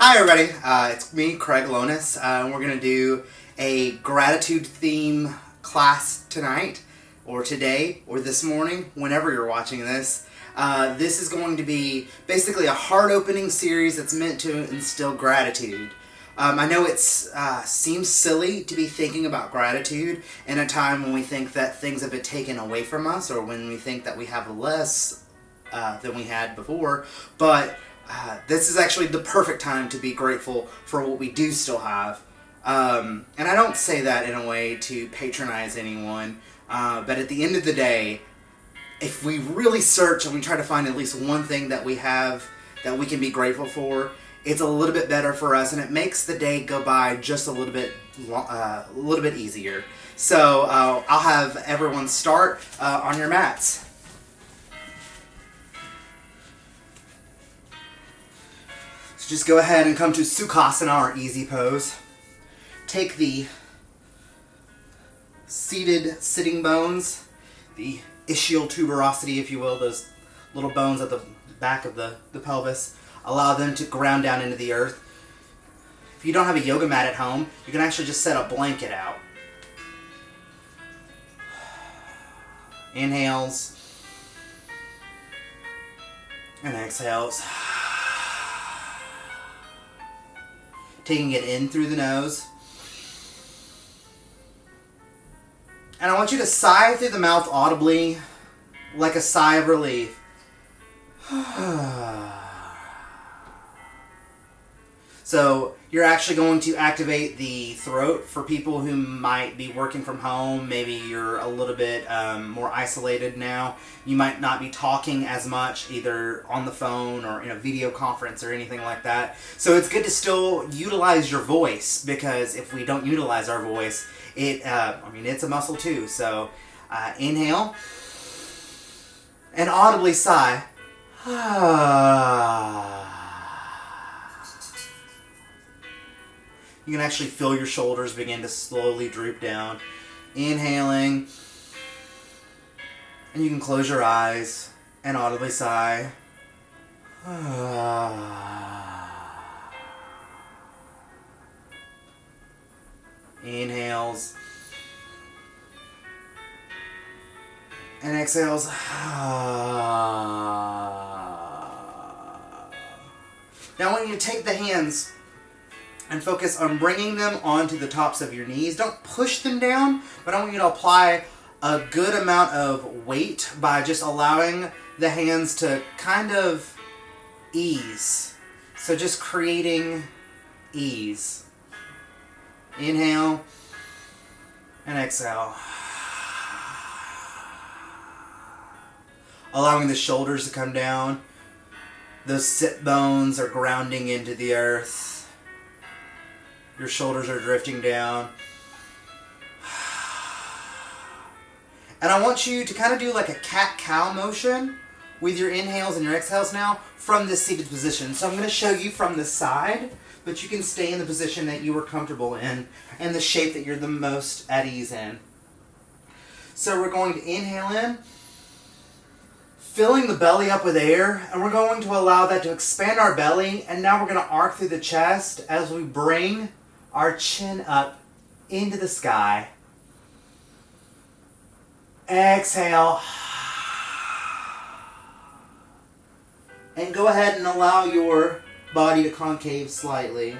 Hi everybody, it's me, Craig Lonis. We're going to do a gratitude theme class tonight, or today, or this morning, whenever you're watching this. This is going to be basically a heart-opening series that's meant to instill gratitude. I know it seems silly to be thinking about gratitude in a time when we think that things have been taken away from us, or when we think that we have less than we had before, but this is actually the perfect time to be grateful for what we do still have. And I don't say that in a way to patronize anyone, but at the end of the day, if we really search and we try to find at least one thing that we have that we can be grateful for, it's a little bit better for us, and it makes the day go by just a little bit easier. So I'll have everyone start on your mats. Just go ahead and come to Sukhasana, or easy pose. Take the seated sitting bones, the ischial tuberosity, if you will, those little bones at the back of the pelvis. Allow them to ground down into the earth. If you don't have a yoga mat at home, you can actually just set a blanket out. Inhales and exhales. Taking it in through the nose. And I want you to sigh through the mouth audibly, like a sigh of relief. So you're actually going to activate the throat for people who might be working from home. Maybe you're a little bit more isolated now. You might not be talking as much, either on the phone or in a video conference or anything like that. So it's good to still utilize your voice, because if we don't utilize our voice, it's a muscle too. So inhale and audibly sigh. You can actually feel your shoulders begin to slowly droop down. Inhaling. And you can close your eyes and audibly sigh. Inhales. And exhales. Now I want you to take the hands and focus on bringing them onto the tops of your knees. Don't push them down, but I want you to apply a good amount of weight by just allowing the hands to kind of ease. So just creating ease. Inhale and exhale. Allowing the shoulders to come down. Those sit bones are grounding into the earth. Your shoulders are drifting down. And I want you to kind of do like a cat-cow motion with your inhales and your exhales now from this seated position. So I'm going to show you from the side, but you can stay in the position that you were comfortable in and the shape that you're the most at ease in. So we're going to inhale in, filling the belly up with air, and we're going to allow that to expand our belly, and now we're going to arc through the chest as we bring our chin up into the sky. Exhale. And go ahead and allow your body to concave slightly.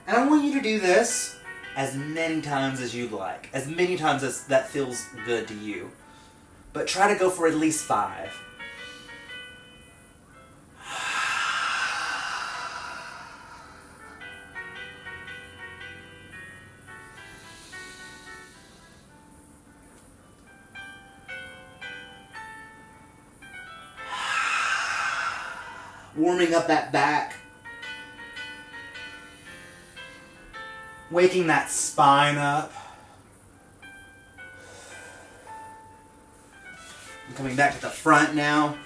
And I want you to do this as many times as you'd like. As many times as that feels good to you. But try to go for at least 5. Warming up that back. Waking that spine up. I'm coming back to the front now.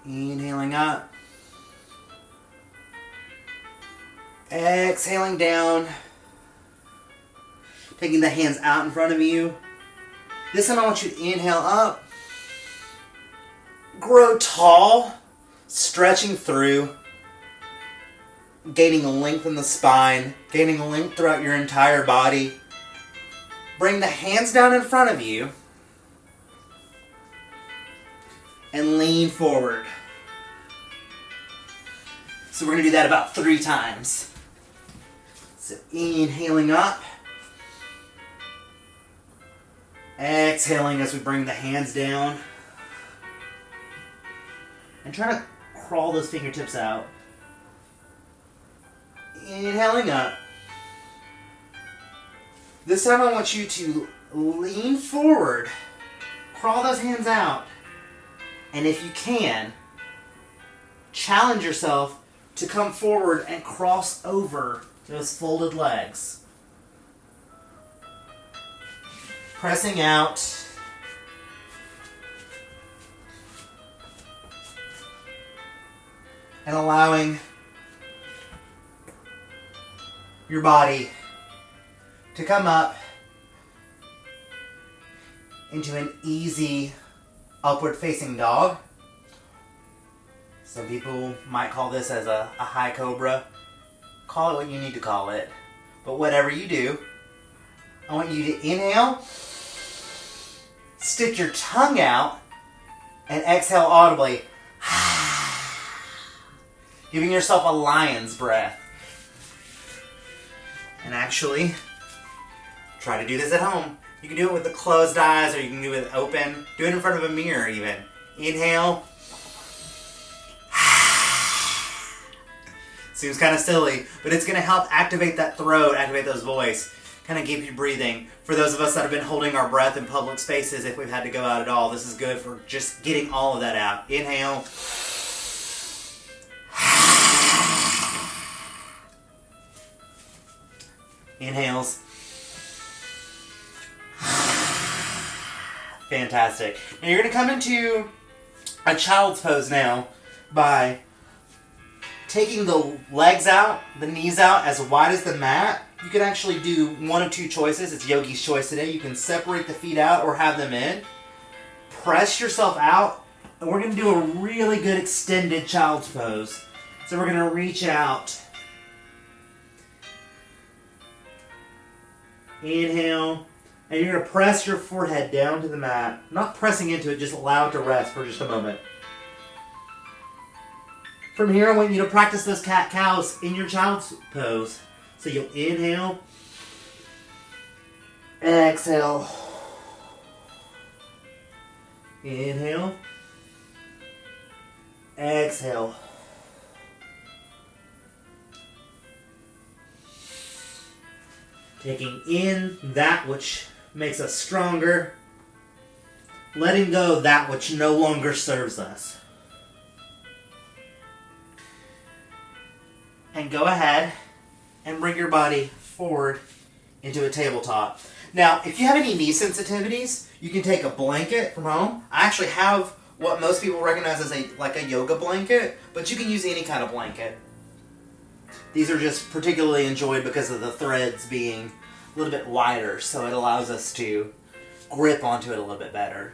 Inhaling up. Exhaling down. Taking the hands out in front of you. This time I want you to inhale up. Grow tall, stretching through. Gaining a length in the spine. Gaining a length throughout your entire body. Bring the hands down in front of you. And lean forward. So we're going to do that about 3 times. So inhaling up. Exhaling as we bring the hands down. And try to crawl those fingertips out. Inhaling up. This time I want you to lean forward. Crawl those hands out. And if you can, challenge yourself to come forward and cross over those folded legs. Pressing out. And allowing your body to come up into an easy upward facing dog. Some people might call this as a high cobra. Call it what you need to call it. But whatever you do, I want you to inhale, stick your tongue out, and exhale audibly. Giving yourself a lion's breath. And actually, try to do this at home. You can do it with the closed eyes or you can do it open. Do it in front of a mirror even. Inhale. Seems kind of silly, but it's going to help activate that throat, activate those voice, kind of keep you breathing. For those of us that have been holding our breath in public spaces, if we've had to go out at all, this is good for just getting all of that out. Inhale. Inhales. Fantastic. Now you're going to come into a child's pose now by taking the legs out, the knees out as wide as the mat. You can actually do one of 2 choices. It's Yogi's choice today. You can separate the feet out or have them in. Press yourself out. And we're going to do a really good extended child's pose. So we're going to reach out. Inhale. And you're going to press your forehead down to the mat. Not pressing into it, just allow it to rest for just a moment. From here, I want you to practice those cat-cows in your child's pose. So you'll inhale. Exhale. Inhale. Exhale. Taking in that which makes us stronger. Letting go that which no longer serves us. And go ahead and bring your body forward into a tabletop. Now, if you have any knee sensitivities, you can take a blanket from home. I actually have what most people recognize as a yoga blanket, but you can use any kind of blanket. These are just particularly enjoyed because of the threads being a little bit wider, so it allows us to grip onto it a little bit better.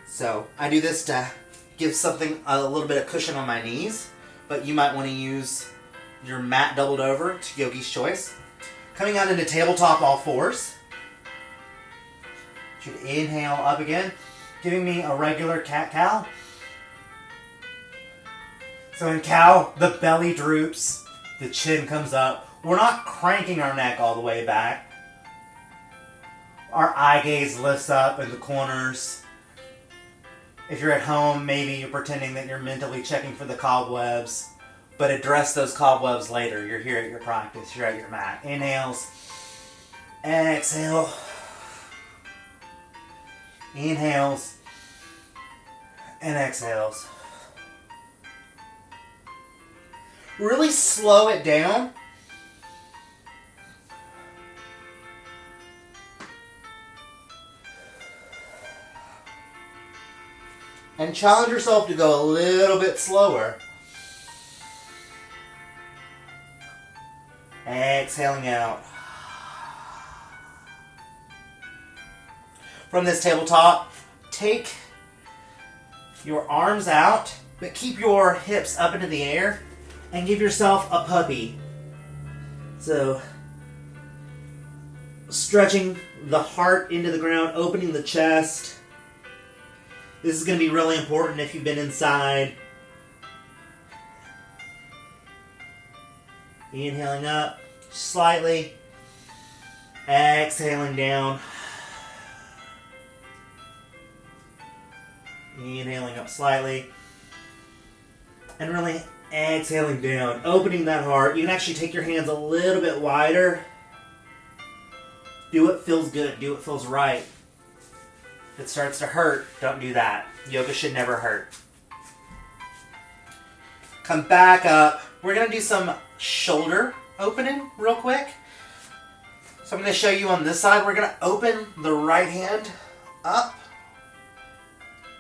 So I do this to give something a little bit of cushion on my knees, but you might want to use your mat doubled over to Yogi's choice. Coming out into tabletop all fours. Should inhale up again, giving me a regular cat-cow. So in cow, the belly droops, the chin comes up. We're not cranking our neck all the way back. Our eye gaze lifts up in the corners. If you're at home, maybe you're pretending that you're mentally checking for the cobwebs, but address those cobwebs later. You're here at your practice. You're at your mat. Inhales. Exhale. Inhales. And exhales. Really slow it down. And challenge yourself to go a little bit slower. Exhaling out. from this tabletop, take your arms out, but keep your hips up into the air and give yourself a puppy. So, stretching the heart into the ground, opening the chest. This is going to be really important if you've been inside. Inhaling up slightly, exhaling down. Inhaling up slightly, and really exhaling down, opening that heart. You can actually take your hands a little bit wider. Do what feels good, do what feels right. If it starts to hurt, don't do that. Yoga should never hurt. Come back up. We're going to do some shoulder opening real quick. So I'm going to show you on this side. We're going to open the right hand up.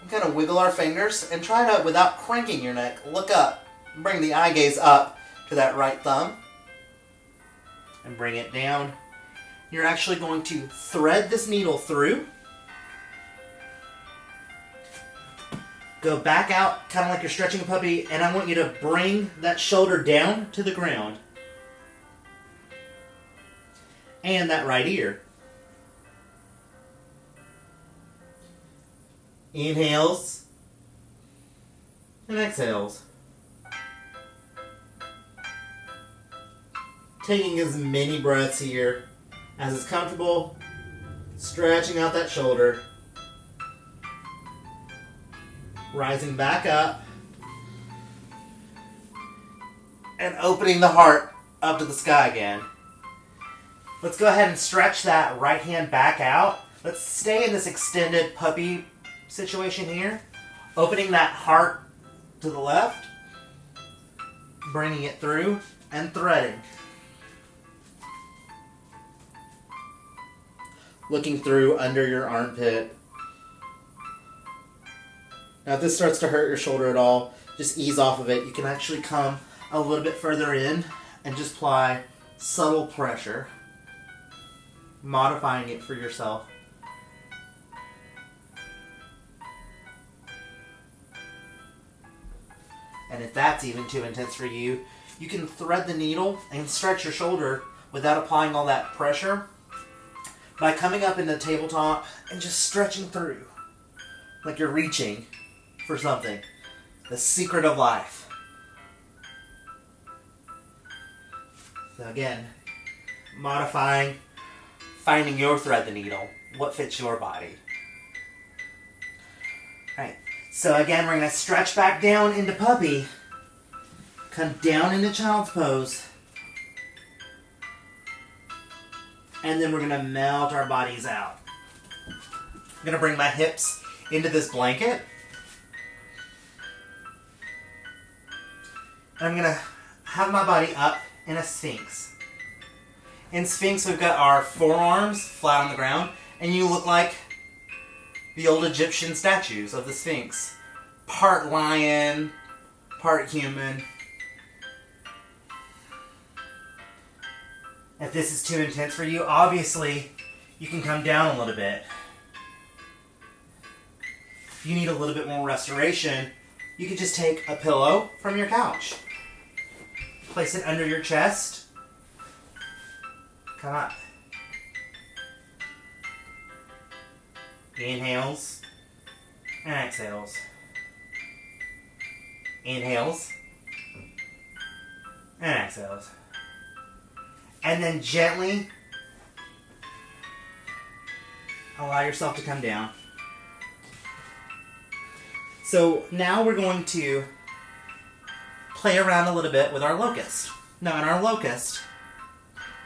Kind of wiggle our fingers and try to, without cranking your neck, look up. Bring the eye gaze up to that right thumb. And bring it down. You're actually going to thread this needle through. Go back out, kind of like you're stretching a puppy, and I want you to bring that shoulder down to the ground. And that right ear. Inhales and exhales. Taking as many breaths here as is comfortable, stretching out that shoulder, rising back up, and opening the heart up to the sky again. Let's go ahead and stretch that right hand back out. Let's stay in this extended puppy situation here. Opening that heart to the left, bringing it through, and threading. Looking through under your armpit. Now if this starts to hurt your shoulder at all, just ease off of it. You can actually come a little bit further in and just apply subtle pressure, modifying it for yourself. And if that's even too intense for you, you can thread the needle and stretch your shoulder without applying all that pressure by coming up in the tabletop and just stretching through like you're reaching for something. The secret of life. So again, modifying, finding your thread the needle, what fits your body. Alright, so again we're going to stretch back down into puppy, come down into child's pose, and then we're going to melt our bodies out. I'm going to bring my hips into this blanket. And I'm going to have my body up in a Sphinx. In Sphinx, we've got our forearms flat on the ground, and you look like the old Egyptian statues of the Sphinx. Part lion, part human. If this is too intense for you, obviously, you can come down a little bit. If you need a little bit more restoration, you can just take a pillow from your couch. Place it under your chest. Come up. Inhales and exhales. Inhales and exhales. And then gently allow yourself to come down. So now we're going to play around a little bit with our locust. Now in our locust,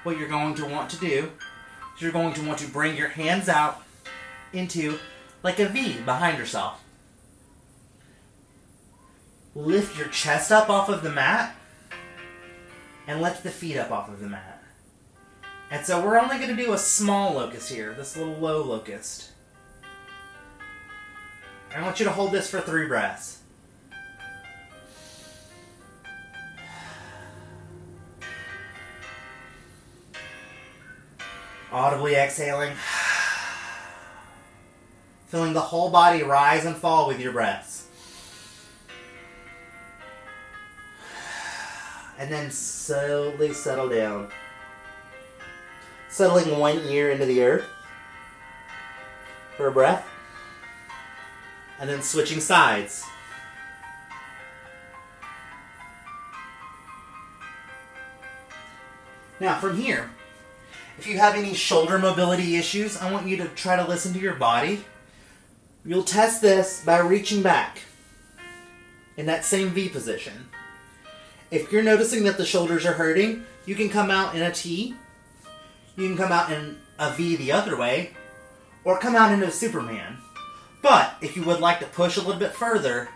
what you're going to want to do is you're going to want to bring your hands out into like a V behind yourself. Lift your chest up off of the mat and lift the feet up off of the mat. And so we're only going to do a small locust here, this little low locust. I want you to hold this for 3 breaths. Audibly exhaling. feeling the whole body rise and fall with your breaths. And then slowly settle down. Settling one ear into the earth for a breath. And then switching sides. Now from here, if you have any shoulder mobility issues, I want you to try to listen to your body. You'll test this by reaching back in that same V position. If you're noticing that the shoulders are hurting, you can come out in a T, you can come out in a V the other way, or come out into a Superman. But if you would like to push a little bit further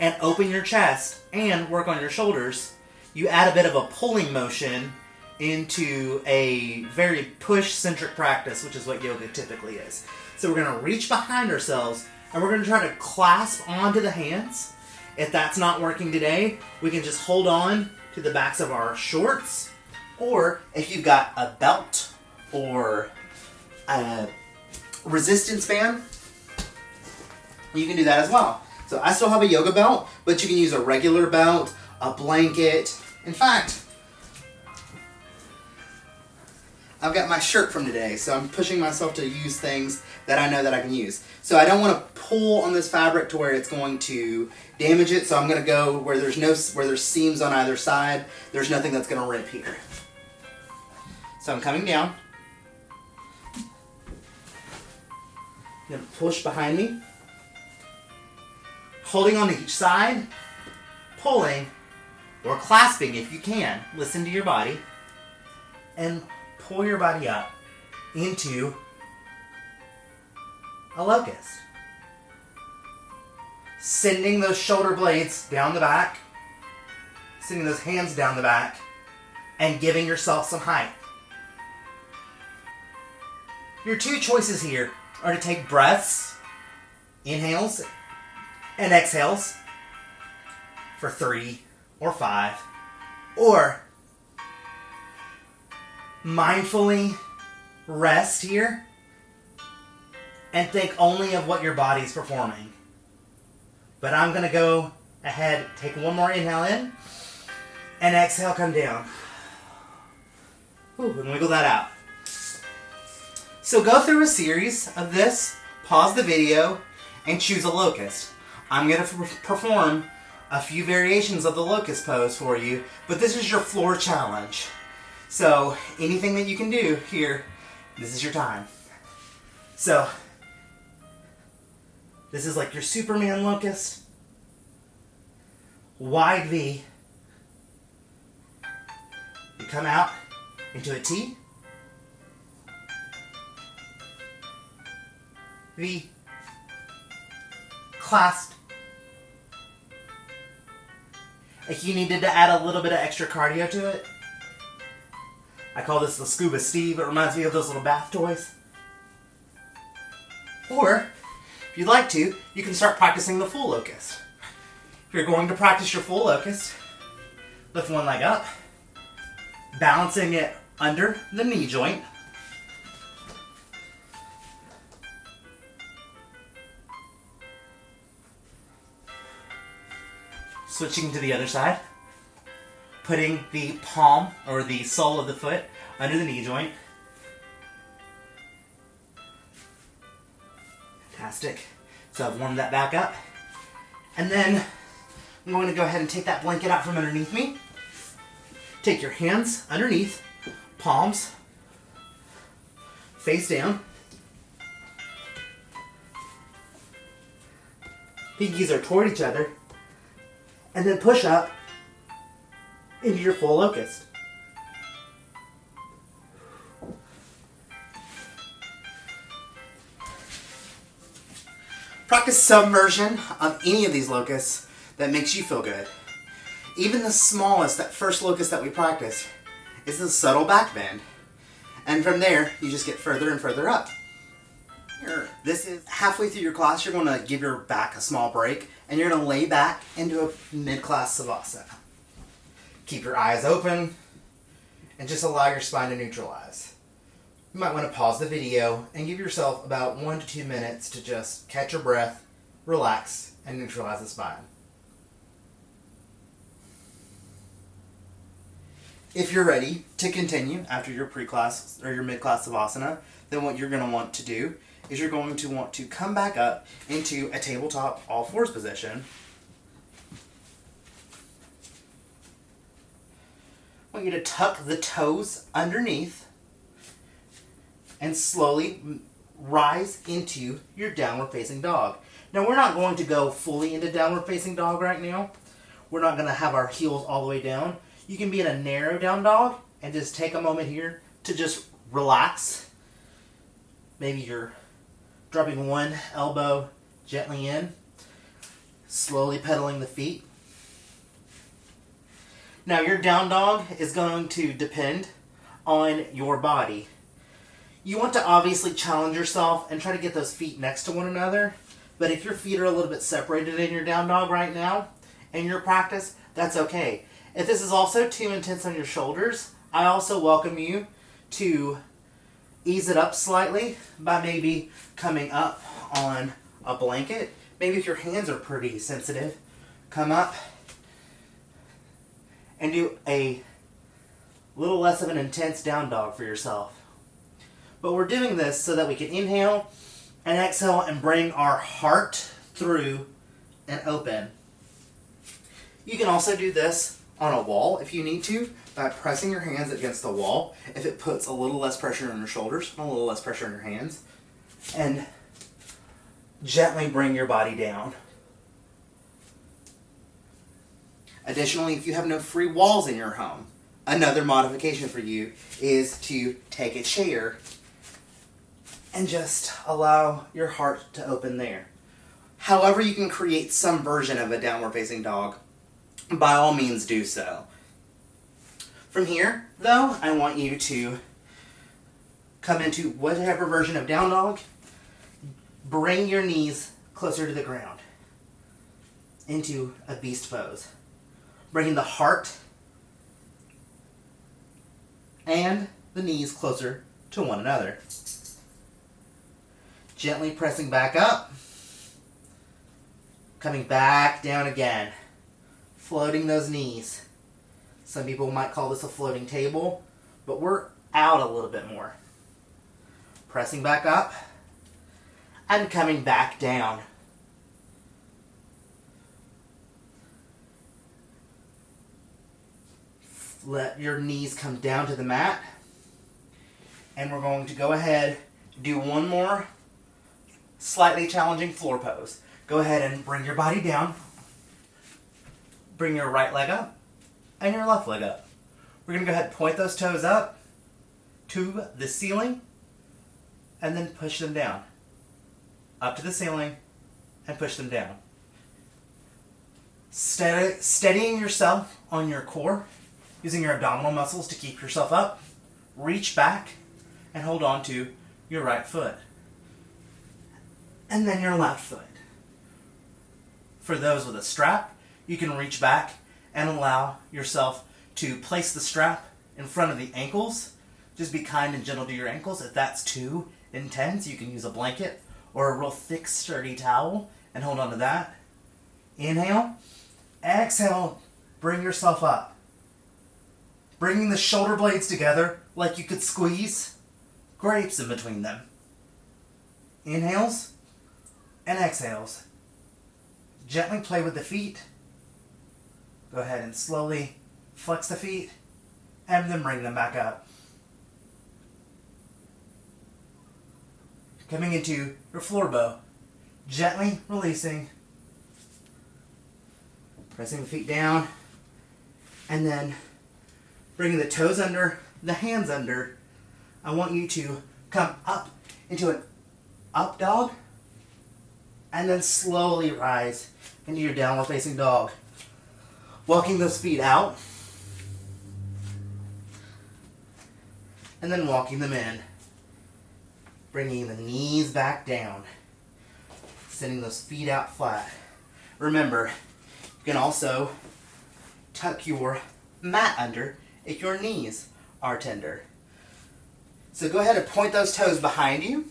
and open your chest and work on your shoulders, you add a bit of a pulling motion into a very push-centric practice, which is what yoga typically is. So we're going to reach behind ourselves, and we're going to try to clasp onto the hands. If that's not working today, we can just hold on to the backs of our shorts, or if you've got a belt or a resistance band, you can do that as well. So I still have a yoga belt, but you can use a regular belt, a blanket. In fact, I've got my shirt from today, so I'm pushing myself to use things that I know that I can use. So I don't want to pull on this fabric to where it's going to damage it, so I'm going to go where there's seams on either side. There's nothing that's going to rip here. So I'm coming down. I'm going to push behind me. Holding on to each side, pulling, or clasping if you can. Listen to your body. And pull your body up into a locust. Sending those shoulder blades down the back, sending those hands down the back, and giving yourself some height. Your two choices here are to take breaths, inhales, and exhales for 3 or 5, or mindfully rest here and think only of what your body's performing. But I'm going to go ahead, take one more inhale in, and exhale, come down. Ooh, and wiggle that out. So go through a series of this, pause the video, and choose a locust. I'm going to perform a few variations of the locust pose for you, but this is your floor challenge. So anything that you can do here, this is your time. So this is like your Superman locust. Wide V. You come out into a T. V. Clasped. If you needed to add a little bit of extra cardio to it, I call this the Scuba Steve. It reminds me of those little bath toys. Or, if you'd like to, you can start practicing the full locust. If you're going to practice your full locust, lift one leg up, balancing it under the knee joint. Switching to the other side. Putting the palm, or the sole of the foot, under the knee joint. Fantastic. So I've warmed that back up. And then I'm going to go ahead and take that blanket out from underneath me. Take your hands underneath, palms face down. Pinkies are toward each other. And then push up into your full locust. Practice some version of any of these locusts that makes you feel good. Even the smallest, that first locust that we practice, is a subtle back bend. And from there, you just get further and further up. This is halfway through your class, you're going to give your back a small break, and you're going to lay back into a mid-class savasana. Keep your eyes open, and just allow your spine to neutralize. you might want to pause the video and give yourself about 1 to 2 minutes to just catch your breath, relax, and neutralize the spine. If you're ready to continue after your pre-class or your mid-class Savasana, then what you're going to want to do is you're going to want to come back up into a tabletop all fours position. I want you to tuck the toes underneath and slowly rise into your downward facing dog. Now we're not going to go fully into downward facing dog right now. We're not going to have our heels all the way down. You can be in a narrow down dog and just take a moment here to just relax. Maybe you're dropping one elbow gently in, slowly pedaling the feet. Now your down dog is going to depend on your body. You want to obviously challenge yourself and try to get those feet next to one another, but if your feet are a little bit separated in your down dog right now in your practice, that's okay. If this is also too intense on your shoulders, I also welcome you to ease it up slightly by maybe coming up on a blanket. Maybe if your hands are pretty sensitive, come up and do a little less of an intense down dog for yourself. But we're doing this so that we can inhale and exhale and bring our heart through and open. You can also do this on a wall if you need to by pressing your hands against the wall if it puts a little less pressure on your shoulders and a little less pressure on your hands, and gently bring your body down. Additionally, if you have no free walls in your home, another modification for you is to take a chair and just allow your heart to open there. However you can create some version of a downward facing dog, by all means do so. From here, though, I want you to come into whatever version of down dog. Bring your knees closer to the ground into a beast pose. Bringing the heart and the knees closer to one another. Gently pressing back up. Coming back down again. Floating those knees. Some people might call this a floating table, but we're out a little bit more. Pressing back up and coming back down. Let your knees come down to the mat. And we're going to go ahead, do one more slightly challenging floor pose. Go ahead and bring your body down. Bring your right leg up and your left leg up. We're going to go ahead and point those toes up to the ceiling and then push them down. Up to the ceiling and push them down. Steadying yourself on your core, using your abdominal muscles to keep yourself up. Reach back and hold on to your right foot. And then your left foot. For those with a strap, you can reach back and allow yourself to place the strap in front of the ankles. Just be kind and gentle to your ankles. If that's too intense, you can use a blanket or a real thick, sturdy towel and hold on to that. Inhale. Exhale. Bring yourself up. Bringing the shoulder blades together like you could squeeze grapes in between them. Inhales and exhales. Gently play with the feet. Go ahead and slowly flex the feet and then bring them back up. Coming into your floor bow. Gently releasing. Pressing the feet down. And then bringing the toes under, the hands under. I want you to come up into an up dog. And then slowly rise into your downward facing dog. Walking those feet out. And then walking them in. Bringing the knees back down. Sending those feet out flat. Remember, you can also tuck your mat under if your knees are tender. So go ahead and point those toes behind you,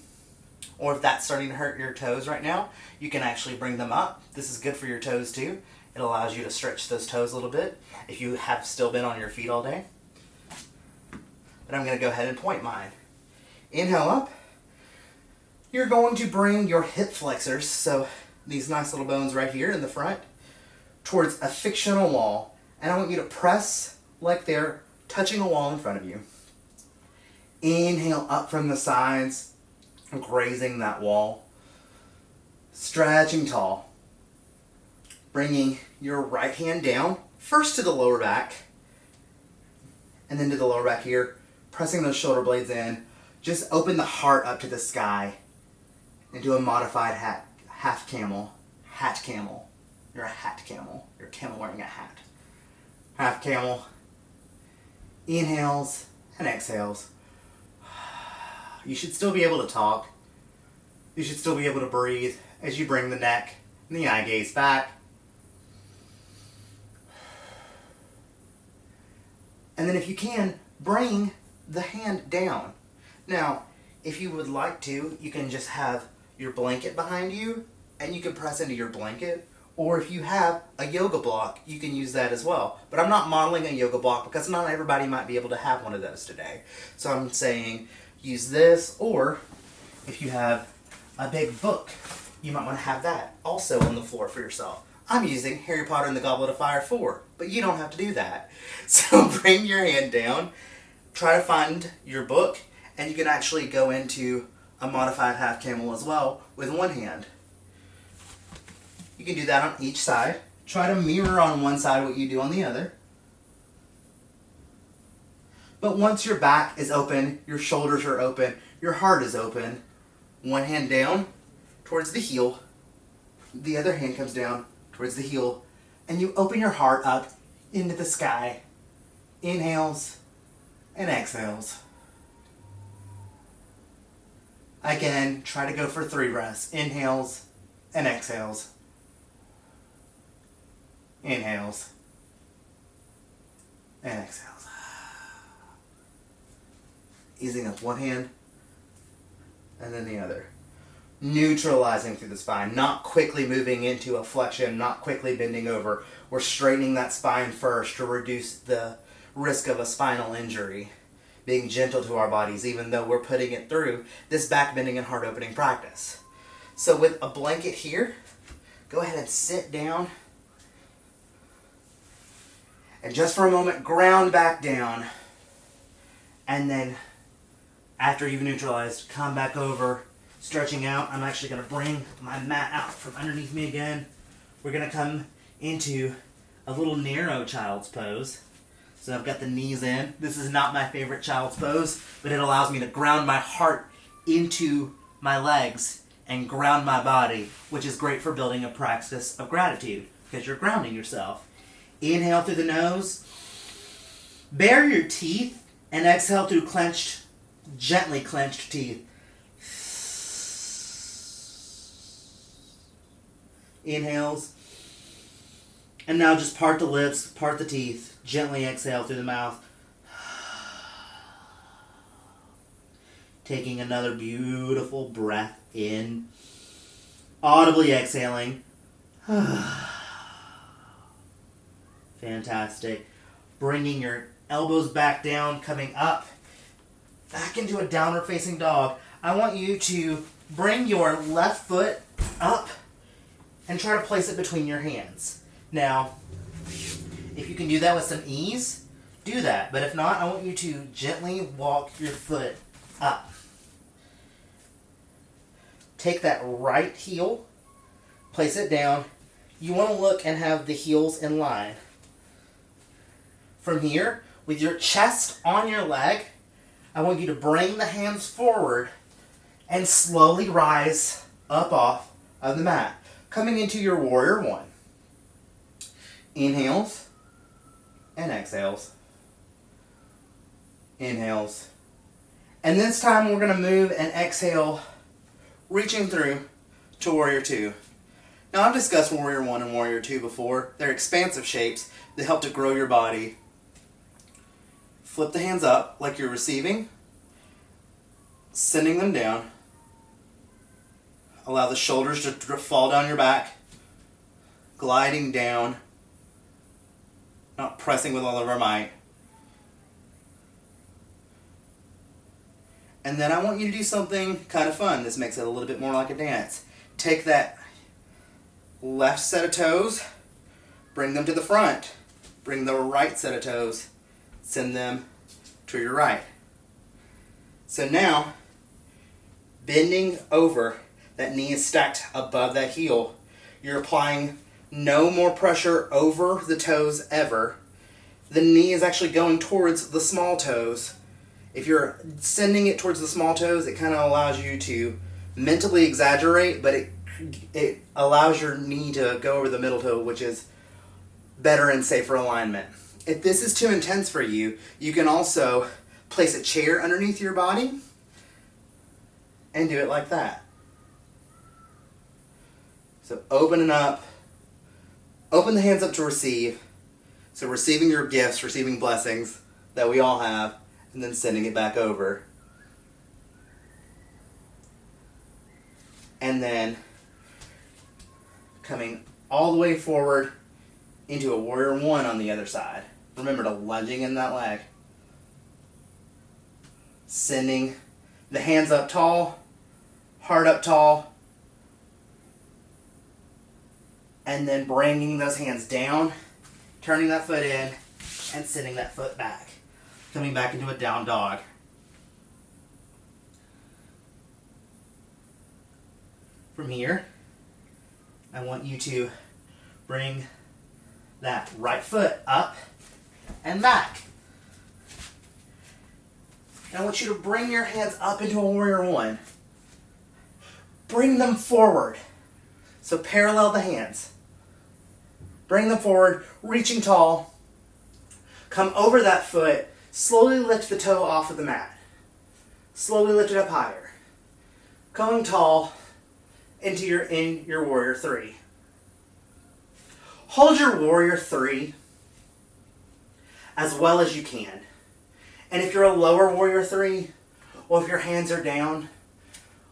or if that's starting to hurt your toes right now, you can actually bring them up. This is good for your toes too. It allows you to stretch those toes a little bit if you have still been on your feet all day. But I'm going to go ahead and point mine. Inhale up. You're going to bring your hip flexors, so these nice little bones right here in the front, towards a fictional wall. And I want you to press like they're touching a wall in front of you. Inhale up from the sides, grazing that wall. Stretching tall. Bringing your right hand down, first to the lower back, and then to the lower back here. Pressing those shoulder blades in. Just open the heart up to the sky into a modified half camel. Hat camel. You're a hat camel. You're a camel wearing a hat. Half camel. Inhales and exhales. You should still be able to talk. You should still be able to breathe as you bring the neck and the eye gaze back. And then if you can, bring the hand down. Now, if you would like to, you can just have your blanket behind you and you can press into your blanket. Or if you have a yoga block, you can use that as well. But I'm not modeling a yoga block because not everybody might be able to have one of those today. So I'm saying use this, or if you have a big book, you might want to have that also on the floor for yourself. I'm using Harry Potter and the Goblet of Fire 4, but you don't have to do that. So bring your hand down, try to find your book, and you can actually go into a modified half camel as well with one hand. You can do that on each side. Try to mirror on one side what you do on the other. But once your back is open, your shoulders are open, your heart is open, one hand down towards the heel, the other hand comes down towards the heel, and you open your heart up into the sky. Inhales and exhales. Again, try to go for 3 breaths. Inhales and exhales. Inhales and exhales. Easing up one hand and then the other. Neutralizing through the spine, not quickly moving into a flexion, not quickly bending over. We're straightening that spine first to reduce the risk of a spinal injury. Being gentle to our bodies, even though we're putting it through this back bending and heart opening practice. So with a blanket here, go ahead and sit down. And just for a moment, ground back down. And then, after you've neutralized, come back over, stretching out. I'm actually going to bring my mat out from underneath me again. We're going to come into a little narrow child's pose. So I've got the knees in. This is not my favorite child's pose, but it allows me to ground my heart into my legs and ground my body, which is great for building a practice of gratitude because you're grounding yourself. Inhale through the nose. Bare your teeth and exhale through gently clenched teeth. Inhales. And now just part the lips, part the teeth. Gently exhale through the mouth. Taking another beautiful breath in. Audibly exhaling. Fantastic. Bringing your elbows back down, coming up. Back into a downward facing dog. I want you to bring your left foot up and try to place it between your hands. Now, if you can do that with some ease, do that. But if not, I want you to gently walk your foot up. Take that right heel, place it down. You want to look and have the heels in line. From here, with your chest on your leg, I want you to bring the hands forward and slowly rise up off of the mat. Coming into your warrior one. Inhales and exhales. Inhales. And this time we're going to move and exhale, reaching through to warrior two. Now I've discussed warrior one and warrior two before. They're expansive shapes that help to grow your body. Flip the hands up like you're receiving. sending them down. Allow the shoulders to fall down your back, gliding down, not pressing with all of our might. And then I want you to do something kind of fun. This makes it a little bit more like a dance. Take that left set of toes, bring them to the front. Bring the right set of toes, send them to your right. So now, bending over, that knee is stacked above that heel. You're applying no more pressure over the toes ever. The knee is actually going towards the small toes. If you're sending it towards the small toes, it kind of allows you to mentally exaggerate, but it allows your knee to go over the middle toe, which is better and safer alignment. If this is too intense for you, you can also place a chair underneath your body and do it like that. So opening up, open the hands up to receive. So receiving your gifts, receiving blessings that we all have, and then sending it back over. And then coming all the way forward into a warrior one on the other side. Remember to lunging in that leg. Sending the hands up tall, heart up tall, and then bringing those hands down, turning that foot in, and sending that foot back. Coming back into a down dog. From here, I want you to bring that right foot up and back. And I want you to bring your hands up into a warrior one. Bring them forward. So parallel the hands. Bring them forward, reaching tall. Come over that foot. Slowly lift the toe off of the mat. Slowly lift it up higher. Coming tall into your warrior three. Hold your warrior three as well as you can. And if you're a lower warrior three, or if your hands are down,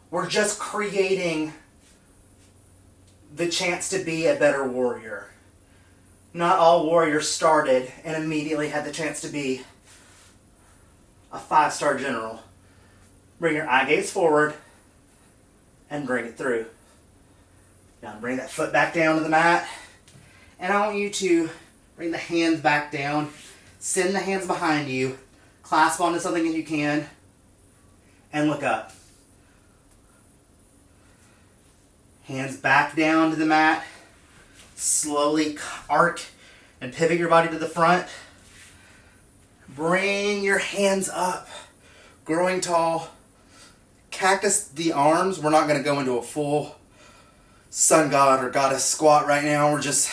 we're just creating the chance to be a better warrior. Not all warriors started and immediately had the chance to be a 5-star general. Bring your eye gaze forward and bring it through. Now bring that foot back down to the mat. And I want you to bring the hands back down. Send the hands behind you. Clasp onto something if you can. And look up. Hands back down to the mat. Slowly arc and pivot your body to the front. Bring your hands up. Growing tall. Cactus the arms. We're not going to go into a full sun god or goddess squat right now. We're just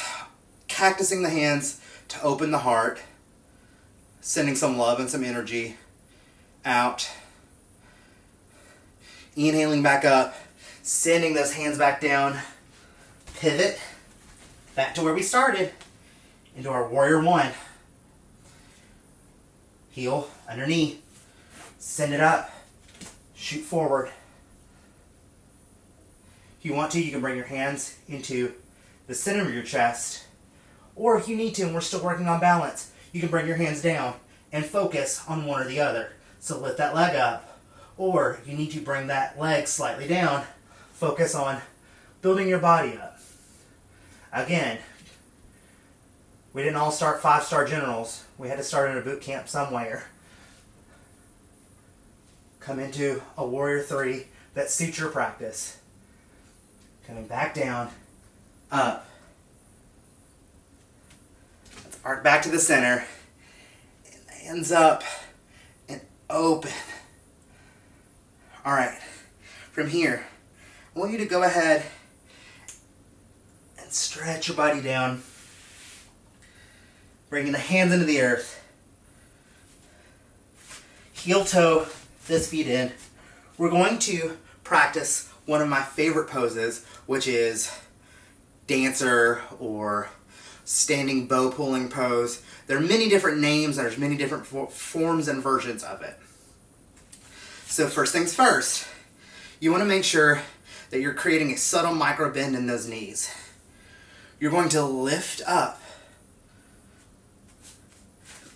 cactusing the hands to open the heart. Sending some love and some energy out. Inhaling back up. Sending those hands back down. Pivot. Back to where we started. Into our warrior one. Heel under knee. Send it up. Shoot forward. If you want to, you can bring your hands into the center of your chest. Or if you need to, and we're still working on balance, you can bring your hands down and focus on one or the other. So lift that leg up. Or if you need to bring that leg slightly down, focus on building your body up. Again, we didn't all start 5-star generals. We had to start in a boot camp somewhere. Come into a warrior three that suits your practice. Coming back down, up. Let's arc back to the center. And hands up and open. All right. From here, I want you to go ahead and stretch your body down. Bringing the hands into the earth. Heel toe, this feet in. We're going to practice one of my favorite poses, which is dancer or standing bow pulling pose. There are many different names, and there's many different forms and versions of it. So first things first, you want to make sure that you're creating a subtle micro bend in those knees. You're going to lift up.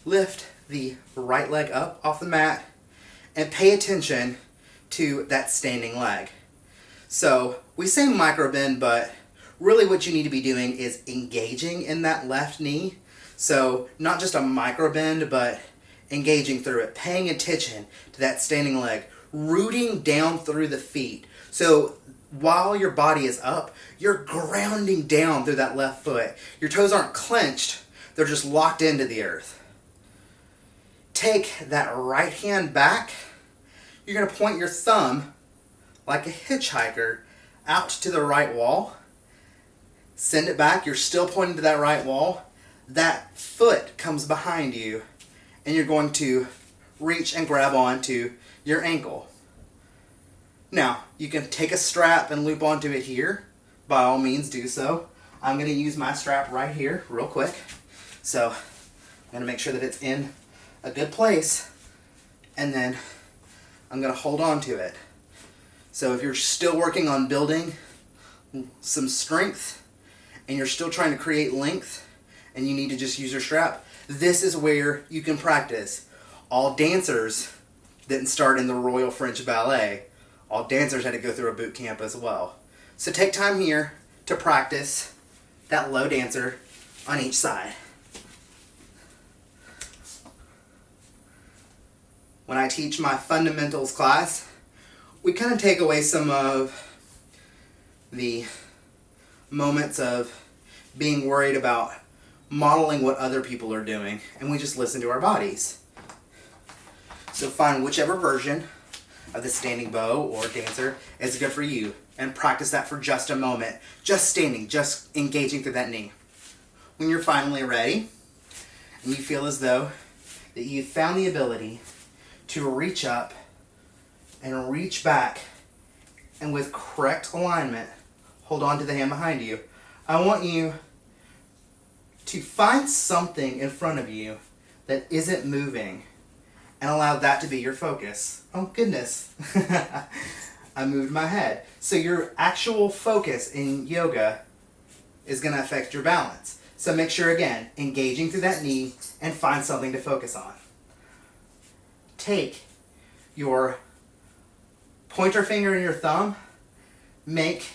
Lift the right leg up off the mat and pay attention to that standing leg. So we say micro bend, but really what you need to be doing is engaging in that left knee. So not just a micro bend, but engaging through it, paying attention to that standing leg, rooting down through the feet. So while your body is up, you're grounding down through that left foot. Your toes aren't clenched, they're just locked into the earth. Take that right hand back. You're going to point your thumb like a hitchhiker out to the right wall. Send it back. You're still pointing to that right wall. That foot comes behind you, and you're going to reach and grab onto your ankle. Now, you can take a strap and loop onto it here. By all means, do so. I'm going to use my strap right here real quick. So, I'm going to make sure that it's in a good place, and then I'm going to hold on to it. So if you're still working on building some strength and you're still trying to create length and you need to just use your strap, this is where you can practice. All dancers didn't start in the Royal French Ballet. All dancers had to go through a boot camp as well. So take time here to practice that low dancer on each side. When I teach my fundamentals class, we kind of take away some of the moments of being worried about modeling what other people are doing, and we just listen to our bodies. So find whichever version of the standing bow or dancer is good for you, and practice that for just a moment. Just standing, just engaging through that knee. When you're finally ready, and you feel as though that you've found the ability to reach up and reach back, and with correct alignment, hold on to the hand behind you. I want you to find something in front of you that isn't moving and allow that to be your focus. Oh goodness, I moved my head. So your actual focus in yoga is going to affect your balance. So make sure, again, engaging through that knee and find something to focus on. Take your pointer finger and your thumb, make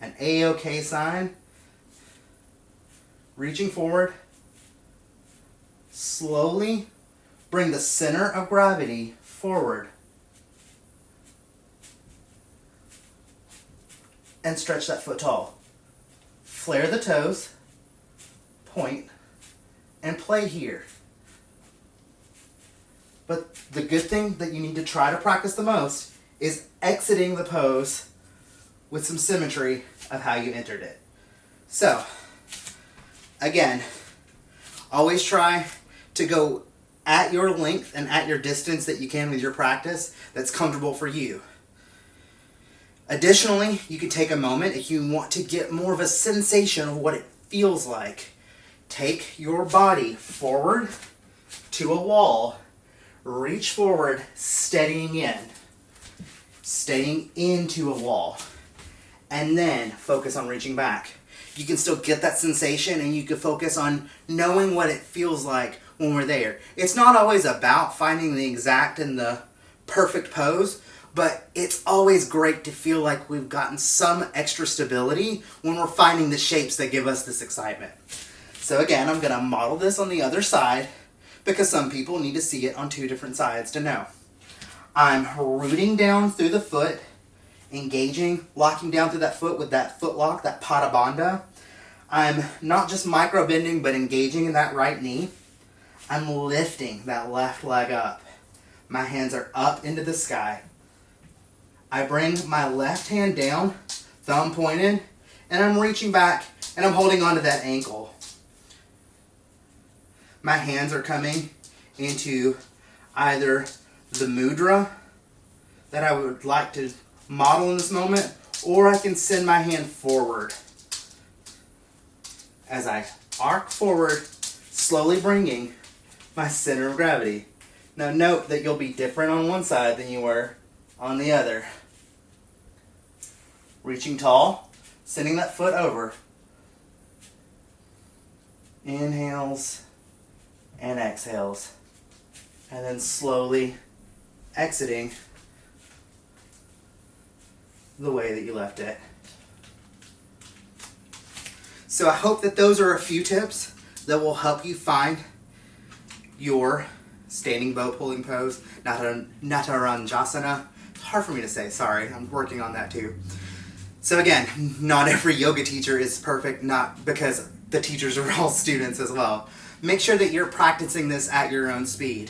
an A-OK sign, reaching forward, slowly bring the center of gravity forward, and stretch that foot tall. Flare the toes, point, and play here. But the good thing that you need to try to practice the most is exiting the pose with some symmetry of how you entered it. So, again, always try to go at your length and at your distance that you can with your practice that's comfortable for you. Additionally, you can take a moment if you want to get more of a sensation of what it feels like. Take your body forward to a wall. Reach forward, steadying in. Steadying into a wall. And then focus on reaching back. You can still get that sensation, and you can focus on knowing what it feels like when we're there. It's not always about finding the exact and the perfect pose, but it's always great to feel like we've gotten some extra stability when we're finding the shapes that give us this excitement. So again, I'm going to model this on the other side, because some people need to see it on two different sides to know. I'm rooting down through the foot, engaging, locking down through that foot with that foot lock, that pada bandha. I'm not just micro bending, but engaging in that right knee. I'm lifting that left leg up. My hands are up into the sky. I bring my left hand down, thumb pointed, and I'm reaching back and I'm holding onto that ankle. My hands are coming into either the mudra that I would like to model in this moment, or I can send my hand forward. As I arc forward, slowly bringing my center of gravity. Now note that you'll be different on one side than you were on the other. Reaching tall, sending that foot over. Inhales and exhales. And then slowly exiting the way that you left it. So I hope that those are a few tips that will help you find your standing bow pulling pose, Nataranjasana. It's hard for me to say, sorry, I'm working on that too. So again, not every yoga teacher is perfect, not because the teachers are all students as well. Make sure that you're practicing this at your own speed.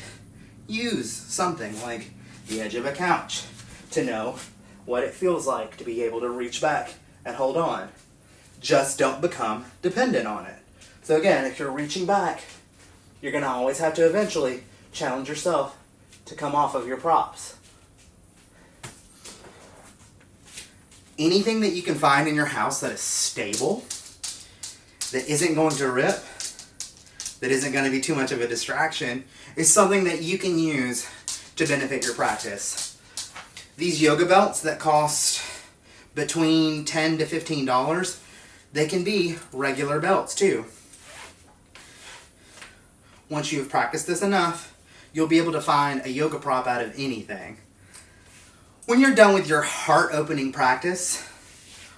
Use something like the edge of a couch to know what it feels like to be able to reach back and hold on. Just don't become dependent on it. So again, if you're reaching back, you're going to always have to eventually challenge yourself to come off of your props. Anything that you can find in your house that is stable, that isn't going to rip, that isn't going to be too much of a distraction, is something that you can use to benefit your practice. These yoga belts that cost between $10 to $15, they can be regular belts too. Once you've practiced this enough, you'll be able to find a yoga prop out of anything. When you're done with your heart-opening practice,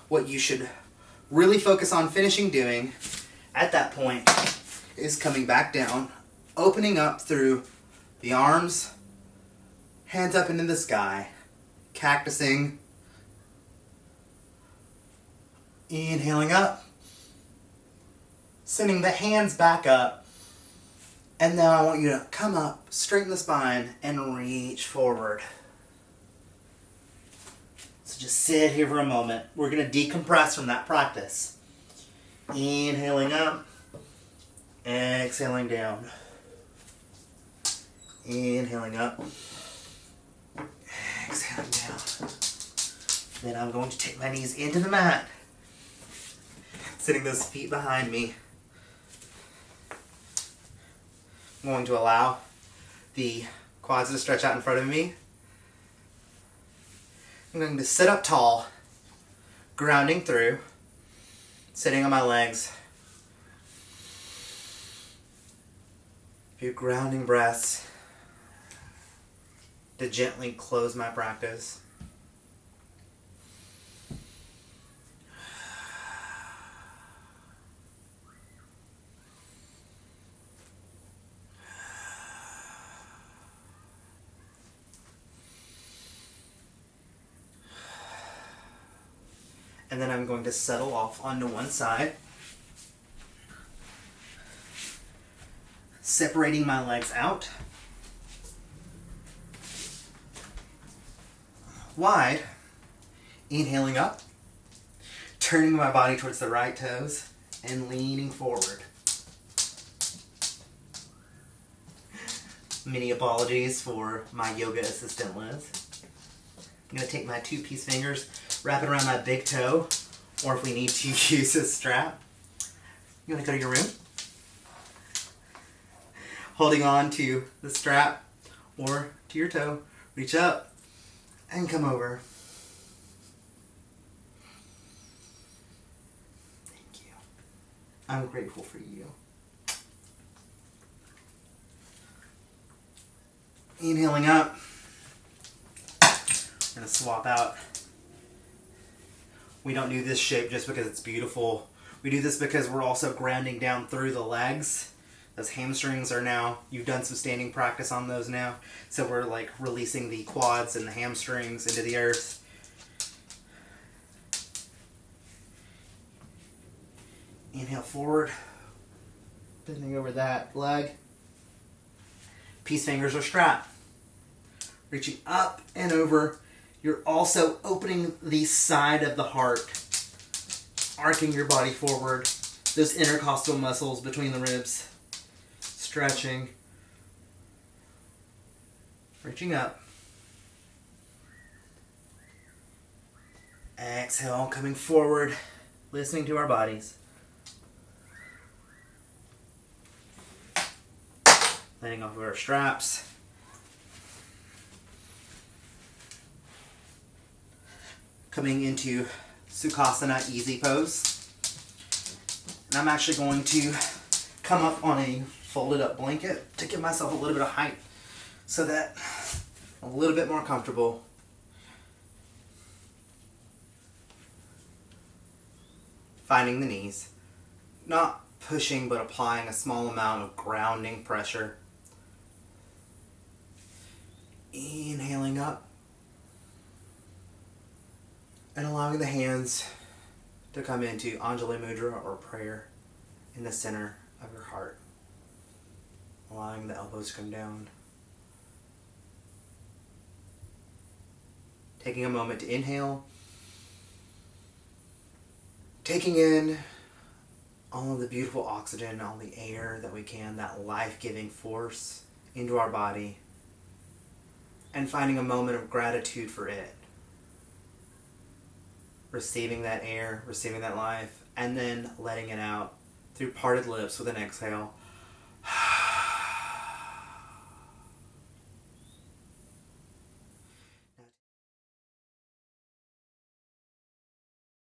what you should really focus on finishing doing at that point is coming back down, opening up through the arms, hands up into the sky, cactusing, inhaling up, sending the hands back up, and now I want you to come up, straighten the spine, and reach forward. So just sit here for a moment. We're going to decompress from that practice. Inhaling up, exhaling down. Inhaling up, exhaling down. Then I'm going to take my knees into the mat, sitting those feet behind me. I'm going to allow the quads to stretch out in front of me. I'm going to sit up tall, grounding through, sitting on my legs. A few grounding breaths to gently close my practice. And then I'm going to settle off onto one side, separating my legs out, wide, inhaling up, turning my body towards the right toes, and leaning forward. Many apologies for my yoga assistant, Liz. I'm going to take my 2-piece fingers, wrap it around my big toe, or if we need to, use a strap. You want to go to your room? Holding on to the strap or to your toe, reach up and come over. Thank you. I'm grateful for you. Inhaling up. We're going to swap out. We don't do this shape just because it's beautiful. We do this because we're also grounding down through the legs. Those hamstrings are now, you've done some standing practice on those now. So we're like releasing the quads and the hamstrings into the earth. Inhale forward. Bending over that leg. Peace fingers are strapped. Reaching up and over. You're also opening the side of the heart, arcing your body forward, those intercostal muscles between the ribs, stretching, reaching up. Exhale, coming forward, listening to our bodies. Letting off of our straps. coming into Sukhasana easy pose. And I'm actually going to come up on a folded up blanket to give myself a little bit of height so that I'm a little bit more comfortable. Finding the knees, not pushing but applying a small amount of grounding pressure. Inhaling up and allowing the hands to come into Anjali Mudra or prayer in the center of your heart. Allowing the elbows to come down. Taking a moment to inhale. Taking in all of the beautiful oxygen, all the air that we can, that life-giving force into our body. And finding a moment of gratitude for it. Receiving that air, receiving that life, and then letting it out through parted lips with an exhale.